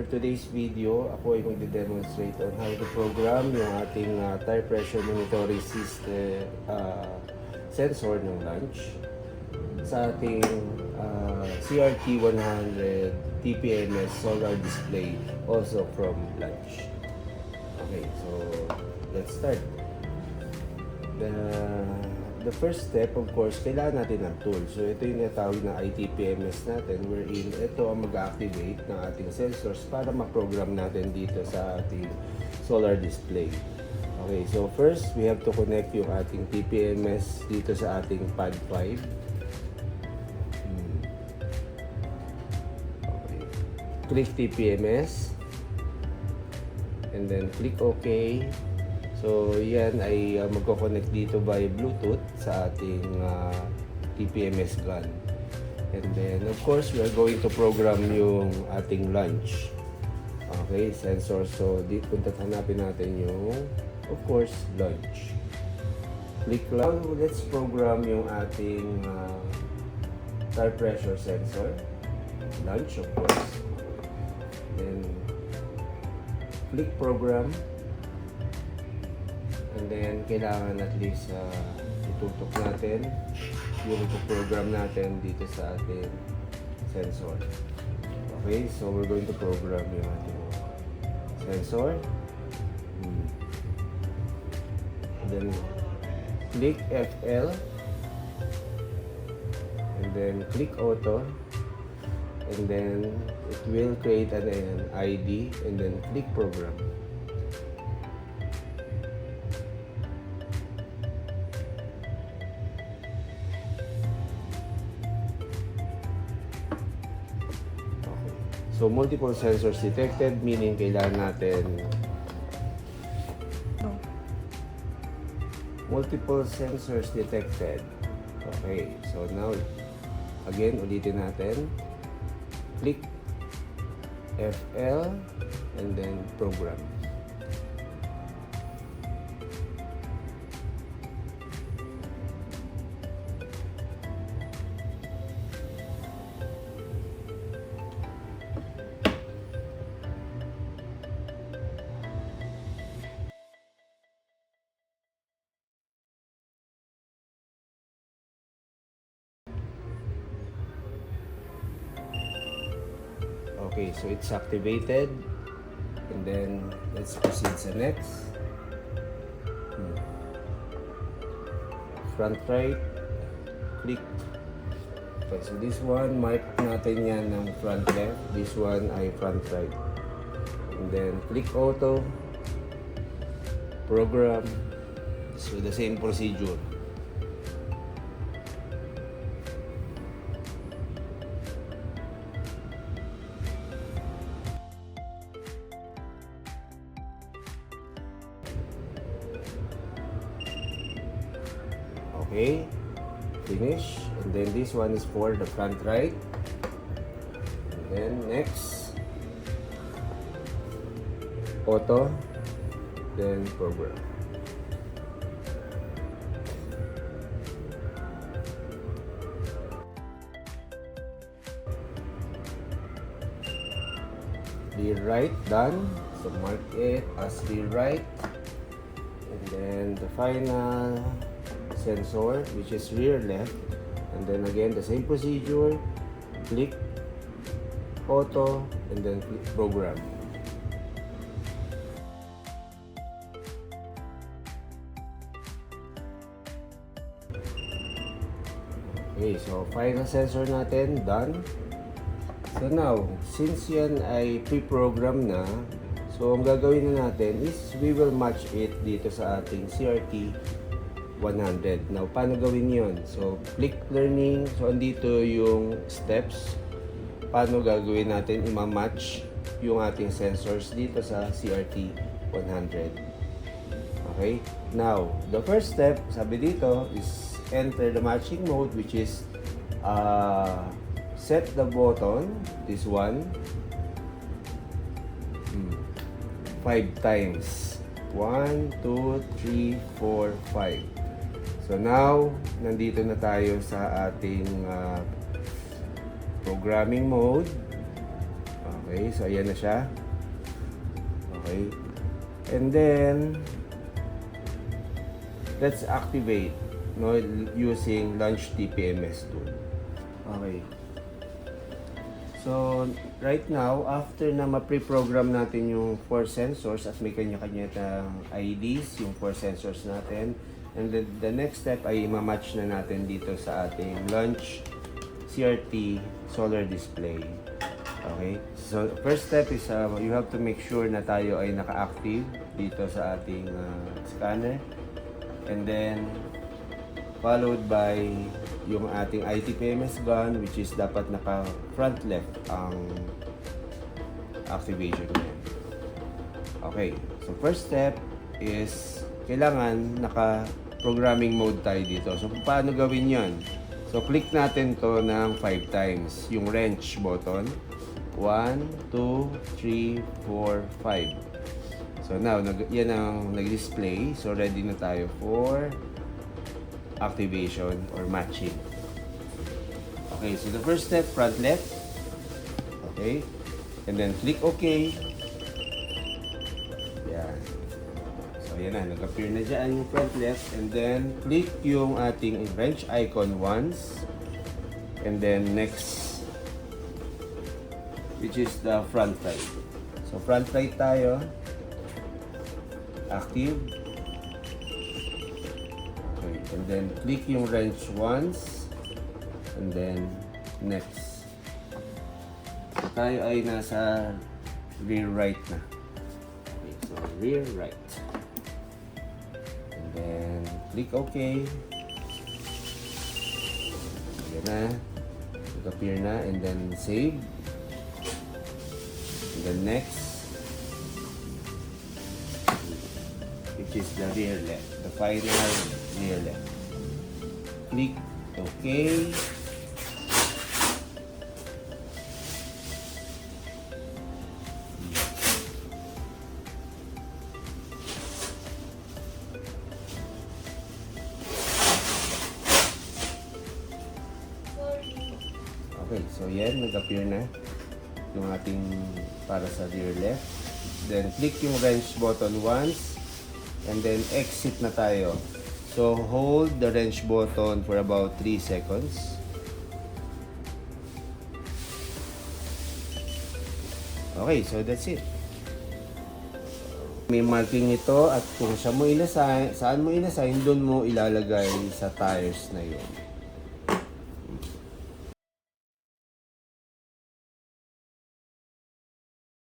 for today's video, ako ay magde-demonstrate on how to program yung ating tire pressure monitoring system sensor ng launch sa ating CRT 100 TPMS solar display, also from launch. Okay, so let's start. The first step, of course, kailangan natin ng tool. So, ito yung natawag na ITPMS natin, wherein ito ang mag-activate ng ating sensors para ma-program natin dito sa ating solar display. Okay, so first, we have to connect yung ating TPMS dito sa ating pad 5. Okay. Click TPMS. And then, click OK. So, yan ay magko-connect dito by Bluetooth sa ating TPMS gun. And then, of course, we are going to program yung ating launch. Okay, sensor. So, hanapin natin yung, of course, launch. Click lang. Let's program yung ating tire pressure sensor. Launch, of course. Then, click program. And then, kailangan at least itutok natin yung program natin dito sa ating sensor. Okay, so we're going to program yung ating sensor. And then, click FL. And then, click auto. And then, it will create an ID. And then, click program. So, multiple sensors detected, meaning kailangan natin multiple sensors detected. Okay, so now, again, ulitin natin. Click FL and then program. Okay, so it's activated. And then, let's proceed sa next. Front right. Click. Okay, so this one, mark natin yan ng front left. This one ay front right. And then, click auto. Program. So, the same procedure. Okay, finish. And then this one is for the front right. And then next, auto, then program. Rear right, done. So mark it as rear right. And then the final sensor, which is rear left, and then again the same procedure. Click auto and then click program. Okay, so final sensor natin done. So now, since yan ay pre-program na, so ang gagawin na natin is we will match it dito sa ating CRT 100. Now, paano gawin yon? So, click learning. So, andito yung steps. Paano gagawin natin i-match yung ating sensors dito sa CRT 100. Okay? Now, the first step, sabi dito, is enter the matching mode, which is set the button, this one, 5 times. 1, 2, 3, 4, 5. So now, nandito na tayo sa ating programming mode. Okay, so ayan na siya. Okay. And then, let's activate, no, using Launch TPMS tool. Okay. So, right now, after na ma-pre-program natin yung 4 sensors at may kanya-kanya tayong IDs, yung 4 sensors natin, and then the next step ay ma-match na natin dito sa ating Launch CRT solar display. Okay? So, first step is you have to make sure na tayo ay naka-active dito sa ating scanner. And then, followed by yung ating ITPMS gun, which is dapat naka front left ang activation niya. Okay, so first step is kailangan naka programming mode tayo dito. So paano gawin yon? So click natin to ng 5 times yung wrench button. 1, 2, 3, 4, 5. So now yan ang nag-display. So ready na tayo for activation or matching. Okay, so the first step, front left. Okay, and then click OK. Yan. So yan na, nag-appear na dyan yung front left. And then click yung ating wrench icon once. And then next, which is the front right. So front right tayo. Active. Okay, and then click yung wrench once. And then next. So tayo ay nasa rear right na. Okay, so rear right. And then click OK. Ayan na. Nag-appear na. And then save. And then next. Which is the rear left. The final rear left. Click OK. Okay, so yan, nag-appear na yung ating para sa rear left. Then click yung wrench button once and then exit na tayo. So hold the wrench button for about 3 seconds. Okay, so that's it. May marking ito at kung saan mo inassign, doon mo ilalagay sa tires na yun.